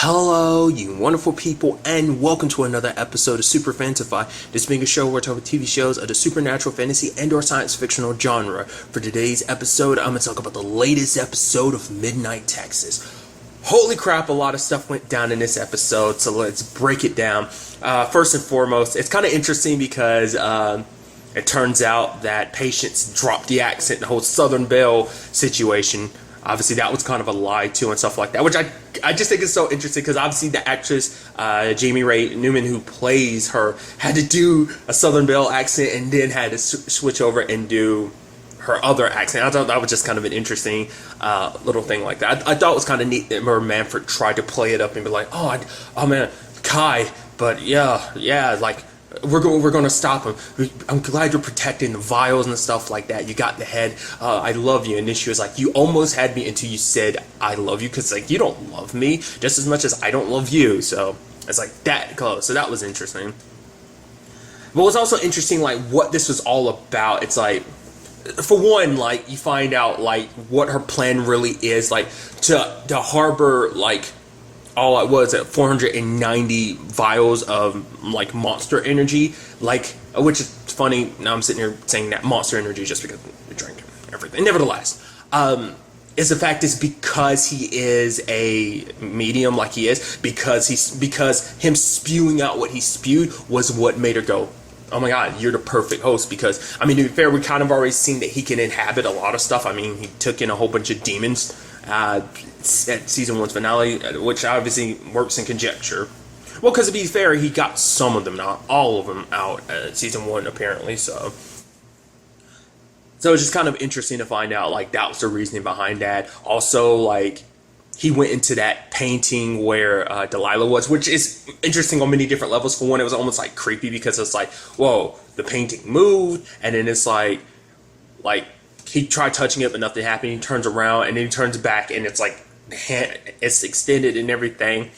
Hello, you wonderful people, and welcome to another episode of Super-Fanta-Fi. This being a show where I talk about TV shows of the supernatural, fantasy, and/or science fictional genre. For today's episode, I'm going to talk about the latest episode of Midnight Texas. Holy crap, a lot of stuff went down in this episode, so let's break it down. First and foremost, it's kind of interesting because it turns out that Patience dropped the accent, the whole Southern Belle situation. Obviously, that was kind of a lie, too, and stuff like that, which I just think is so interesting because obviously the actress, Jamie Ray Newman, who plays her, had to do a Southern Belle accent and then had to switch over and do her other accent. I thought that was just kind of an interesting little thing like that. I thought it was kind of neat that Murray Manfred tried to play it up and be like, oh man, Kai, but yeah, like, we're going to stop him. I'm glad you're protecting the vials and stuff like that. You got the head. I love you. And then she was like, you almost had me until you said I love you, because like you don't love me just as much as I don't love you. So it's like that close. So that was interesting. But what's also interesting, like what this was all about. It's like, for one, like you find out like what her plan really is, like to harbor like all it was at 490 vials of like monster energy, like, which is funny. Now I'm sitting here saying that monster energy just because we drink everything. Nevertheless, is the fact is because he is a medium like he is, because him spewing out what he spewed was what made her go, oh my god, you're the perfect host. Because I mean, to be fair, we kind of already seen that he can inhabit a lot of stuff. I mean, he took in a whole bunch of demons at season 1's finale, which obviously works in conjecture. Well, because to be fair, he got some of them, not all of them, out at season 1 apparently. So it's just kind of interesting to find out like that was the reasoning behind that. Also, like he went into that painting where Delilah was, which is interesting on many different levels. For one, it was almost like creepy because it's like, whoa, the painting moved, and then it's like he tried touching it, but nothing happened. He turns around, and then he turns back, and it's like it's extended and everything.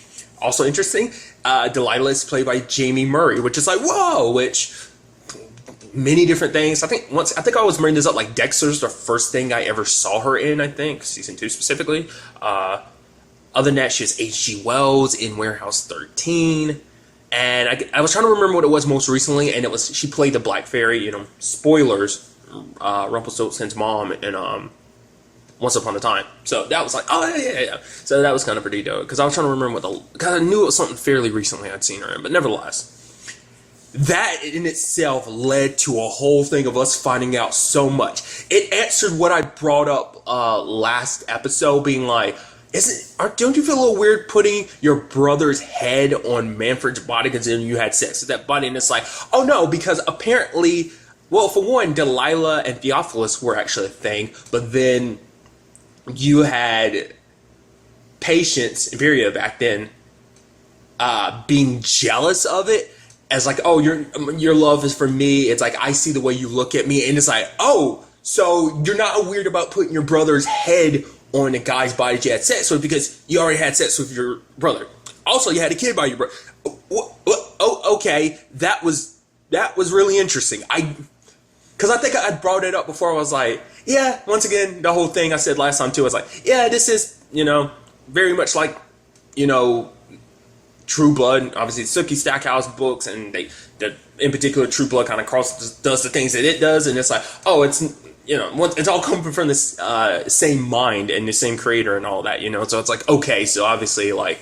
Also interesting, Delilah is played by Jamie Murray, which is like, whoa, which many different things. I think I was bringing this up, like Dexter's the first thing I ever saw her in, I think, season 2 specifically. Other than that, she was H.G. Wells in Warehouse 13. And I was trying to remember what it was most recently, and it was she played the Black Fairy, spoilers, Rumpelstiltskin's mom in Once Upon a Time. So that was like, oh yeah. So that was kind of pretty dope, because I was trying to remember because I knew it was something fairly recently I'd seen her in, but nevertheless, that in itself led to a whole thing of us finding out so much. It answered what I brought up last episode, being like, don't you feel a little weird putting your brother's head on Manfred's body because then you had sex with that body? And it's like, oh no, because apparently, well, for one, Delilah and Theophilus were actually a thing, but then you had Patience, Viria back then, being jealous of it, as like, oh, your love is for me. It's like, I see the way you look at me, and it's like, oh, so you're not weird about putting your brother's head on a guy's body you had sex with because you already had sex with your brother. Also, you had a kid by your brother. Oh, okay, that was really interesting. Because I think I brought it up before. I was like, yeah, once again, the whole thing I said last time too, I was like, yeah, this is, very much like, True Blood. Obviously, Sookie Stackhouse books, and in particular, True Blood kind of does the things that it does, and it's like, oh, it's, it's all coming from this same mind and the same creator and all that, so it's like, okay, so obviously, like,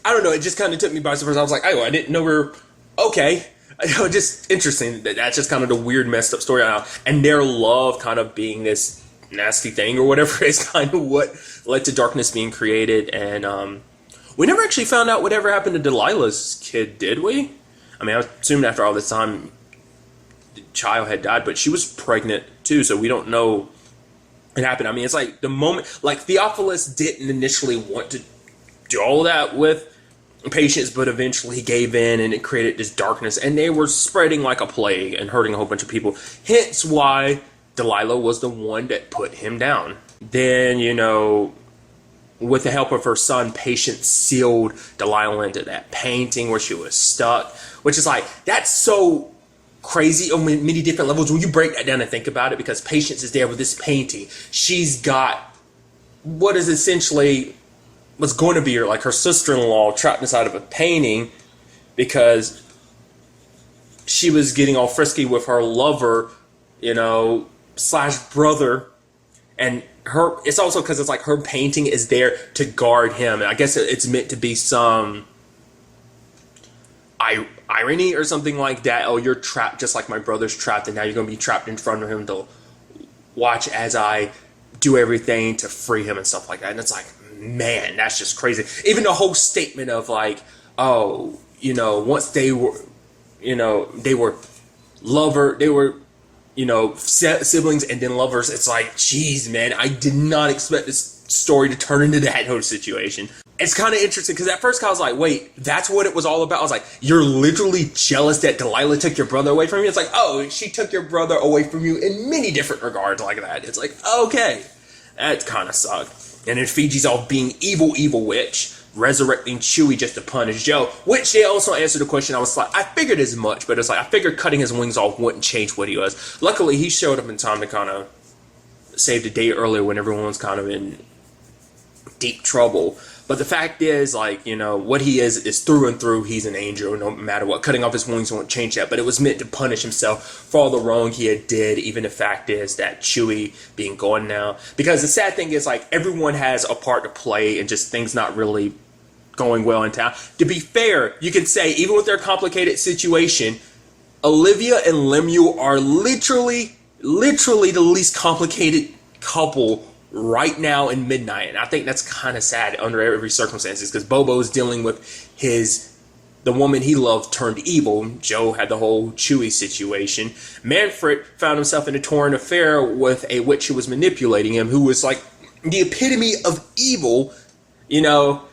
I don't know, it just kind of took me by surprise. I was like, oh, I didn't know we were, okay. Just interesting that that's just kind of the weird messed up story now, and their love kind of being this nasty thing or whatever is kind of what led to darkness being created. And we never actually found out whatever happened to Delilah's kid, did we? I mean, I assumed after all this time the child had died, but she was pregnant too, so we don't know what happened. I mean, it's like the moment, like Theophilus didn't initially want to do all that with Patience, but eventually he gave in, and it created this darkness, and they were spreading like a plague and hurting a whole bunch of people. Hence why Delilah was the one that put him down. Then, with the help of her son, Patience sealed Delilah into that painting where she was stuck, which is like, that's so crazy on many different levels when you break that down and think about it, because Patience is there with this painting. She's got what is essentially was going to be her sister-in-law trapped inside of a painting because she was getting all frisky with her lover, slash brother, and it's also because it's like her painting is there to guard him. And I guess it's meant to be some irony or something like that. Oh, you're trapped just like my brother's trapped, and now you're going to be trapped in front of him to watch as I do everything to free him and stuff like that. And it's like, man, that's just crazy. Even the whole statement of like, oh, once they were, they were siblings and then lovers. It's like, geez, man, I did not expect this story to turn into that whole situation. It's kind of interesting because at first I was like, wait, that's what it was all about. I was like, you're literally jealous that Delilah took your brother away from you? It's like, oh, she took your brother away from you in many different regards like that. It's like, okay, that kind of sucked. And then Fiji's off being evil witch, resurrecting Chewie just to punish Joe, which they also answered the question. I was like, I figured as much, but it's like, I figured cutting his wings off wouldn't change what he was. Luckily, he showed up in time to kind of save the day earlier when everyone was kind of in deep trouble. But the fact is, like, what he is through and through, he's an angel, no matter what. Cutting off his wings won't change that, but it was meant to punish himself for all the wrong he had did. Even the fact is that Chewie being gone now. Because the sad thing is, like, everyone has a part to play and just things not really going well in town. To be fair, you can say, even with their complicated situation, Olivia and Lemuel are literally the least complicated couple right now in Midnight. And I think that's kind of sad under every circumstances because Bobo's dealing with the woman he loved turned evil. Joe had the whole Chewie situation. Manfred found himself in a torn affair with a witch who was manipulating him, who was like the epitome of evil.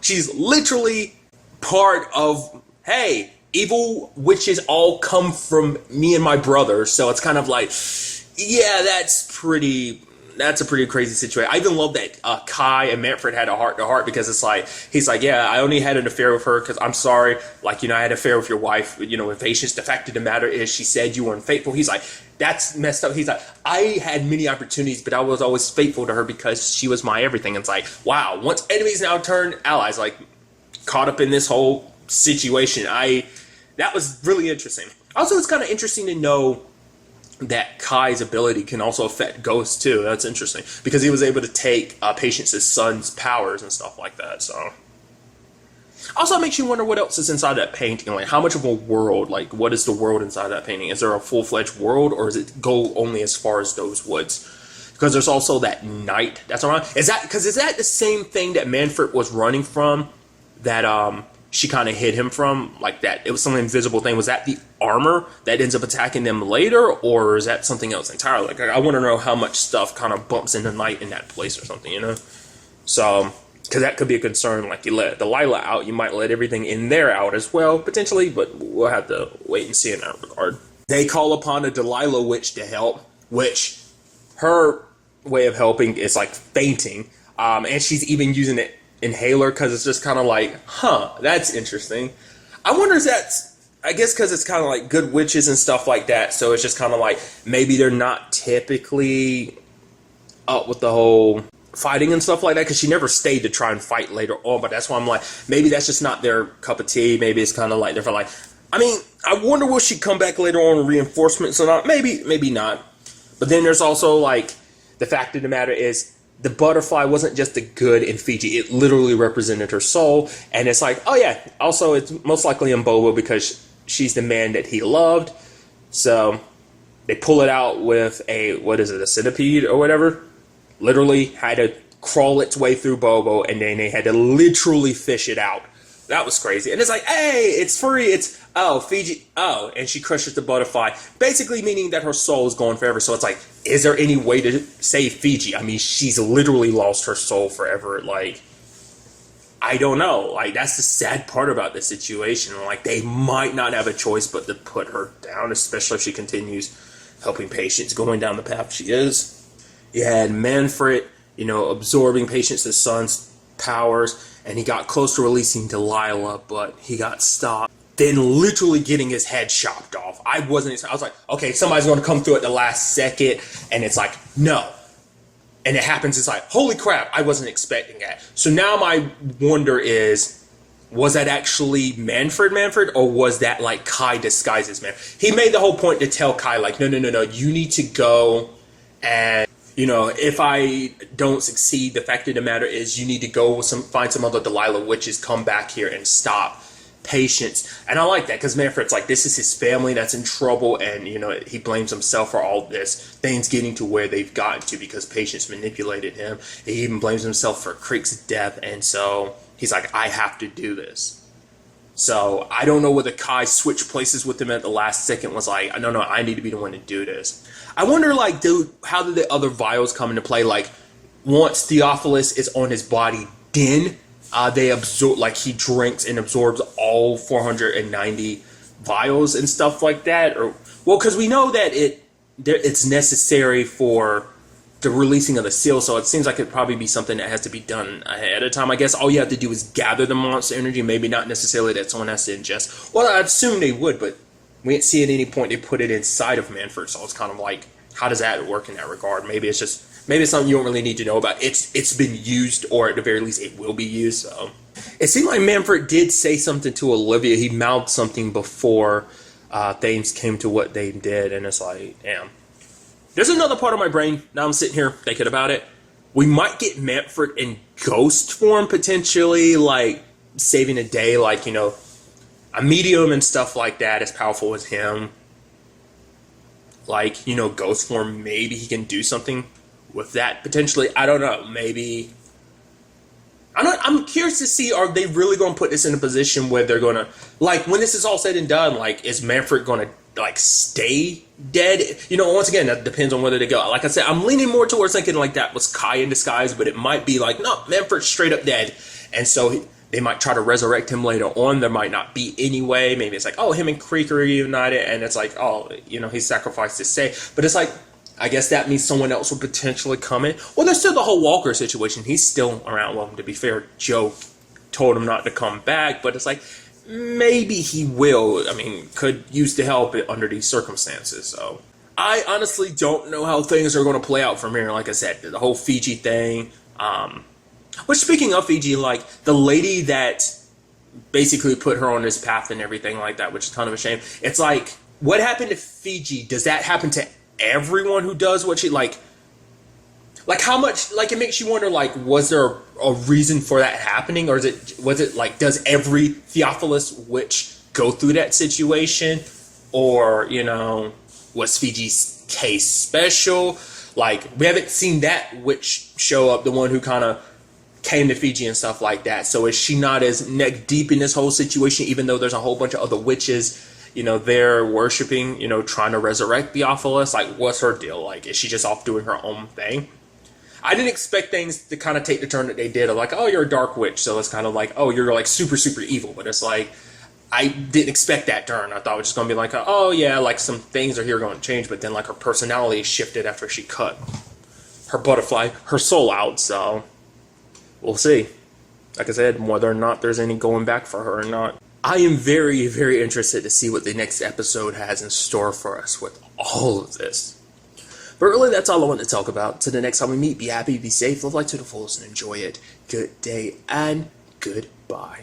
She's literally part of, hey, evil witches all come from me and my brother. So it's kind of like, yeah, that's a pretty crazy situation. I even love that Kai and Manfred had a heart-to-heart because it's like, he's like, yeah, I only had an affair with her because I'm sorry. Like, I had an affair with your wife, with patience. The fact of the matter is she said you were unfaithful. He's like, that's messed up. He's like, I had many opportunities, but I was always faithful to her because she was my everything. It's like, wow, once enemies now turned allies, like caught up in this whole situation. That was really interesting. Also, it's kind of interesting to know that Kai's ability can also affect ghosts too. That's interesting because he was able to take Patience's son's powers and stuff like that. So, also it makes you wonder what else is inside that painting. Like, how much of a world? Like, what is the world inside that painting? Is there a full-fledged world, or does it go only as far as those woods? Because there's also that knight that's around. Is that the same thing that Manfred was running from? That she kind of hid him from, like that. It was some invisible thing. Was that the armor that ends up attacking them later, or is that something else entirely? Like, I want to know how much stuff kind of bumps into night in that place or something, So, because that could be a concern. Like, you let Delilah out, you might let everything in there out as well, potentially, but we'll have to wait and see in that regard. They call upon a Delilah witch to help, which her way of helping is like fainting, and she's even using it inhaler because it's just kind of like, that's interesting. I wonder if I guess because it's kind of like good witches and stuff like that, so it's just kind of like maybe they're not typically up with the whole fighting and stuff like that, because she never stayed to try and fight later on, but that's why I'm like, maybe that's just not their cup of tea. Maybe it's kind of like they're like, I wonder will she come back later on with reinforcements or not. Maybe not. But then there's also like the fact of the matter is the butterfly wasn't just the good in Fiji. It literally represented her soul. And it's like, oh yeah, also it's most likely in Bobo because she's the man that he loved. So they pull it out with a centipede or whatever. Literally had to crawl its way through Bobo, and then they had to literally fish it out. That was crazy. And it's like, hey, it's free. It's, Fiji. And she crushes the butterfly, basically meaning that her soul is gone forever. So it's like, is there any way to save Fiji? She's literally lost her soul forever. Like, I don't know. Like, that's the sad part about this situation. Like, they might not have a choice but to put her down, especially if she continues helping Patience going down the path she is. You had Manfred, absorbing Patience's son's powers, and he got close to releasing Delilah, but he got stopped. Then literally getting his head chopped off. I was like, okay, somebody's going to come through at the last second, and it's like, no. and it happens, it's like, holy crap, I wasn't expecting that. So now my wonder is, was that actually Manfred, or was that like Kai disguised as Manfred? He made the whole point to tell Kai, like, no, you need to go, and if I don't succeed, the fact of the matter is you need to go find some other Delilah witches, come back here and stop Patience. And I like that, because Manfred's like, this is his family that's in trouble, and he blames himself for all this, things getting to where they've gotten to because Patience manipulated him. He even blames himself for Creek's death, and so he's like, I have to do this. So I don't know whether Kai switched places with him at the last second, was like, no, I need to be the one to do this. I wonder, like, dude, how did the other vials come into play? Like, once Theophilus is on his body, then they absorb, like, he drinks and absorbs all 490 vials and stuff like that. Or, well, because we know that it's necessary for the releasing of the seal, so it seems like it'd probably be something that has to be done ahead of time. I guess all you have to do is gather the monster energy, maybe not necessarily that someone has to ingest. Well, I'd assume they would, but we didn't see at any point they put it inside of Manfred, so it's kind of like, how does that work in that regard? Maybe it's something you don't really need to know about. It's been used, or at the very least it will be used. So it seemed like Manfred did say something to Olivia. He mouthed something before things came to what they did, and it's like, damn. There's another part of my brain, now I'm sitting here thinking about it. We might get Manfred in ghost form, potentially, like saving a day, like, a medium and stuff like that, as powerful as him. Like, ghost form, maybe he can do something with that, potentially. I don't know, maybe. I'm curious to see, are they really going to put this in a position where they're going to, like, when this is all said and done, like, is Manfred going to, like, stay dead? Once again, that depends on whether they go. Like I said, I'm leaning more towards thinking like that was Kai in disguise, but it might be like, no, Manfred's straight up dead, and so they might try to resurrect him later on. There might not be anyway. Maybe it's like, oh, him and Creek are reunited, and it's like, oh, he sacrificed his say. But it's like, I guess that means someone else will potentially come in. Well, there's still the whole Walker situation. He's still around. Well, to be fair, Joe told him not to come back, but it's like, maybe he will. I mean, could use the help under these circumstances. So I honestly don't know how things are going to play out from here. Like I said, the whole Fiji thing. Which, speaking of Fiji, like, the lady that basically put her on this path and everything like that, which is kind of a shame. It's like, what happened to Fiji? Does that happen to everyone who does what she, like how much, like, it makes you wonder, like, was there a reason for that happening, or was it like, does every Theophilus witch go through that situation, or was Fiji's case special? Like, we haven't seen that witch show up, the one who kind of came to Fiji and stuff like that. So is she not as neck deep in this whole situation, even though there's a whole bunch of other witches they're worshiping, trying to resurrect Theophilus? Like, what's her deal? Like, is she just off doing her own thing? I didn't expect things to kind of take the turn that they did of like, oh, you're a dark witch, so it's kind of like, oh, you're like super, super evil. But it's like, I didn't expect that turn. I thought it was just going to be like, oh yeah, like some things are here going to change, but then like her personality shifted after she cut her soul out, so we'll see. Like I said, whether or not there's any going back for her or not. I am very, very interested to see what the next episode has in store for us with all of this. But really, that's all I want to talk about. Till the next time we meet, be happy, be safe, live life to the fullest, and enjoy it. Good day, and goodbye.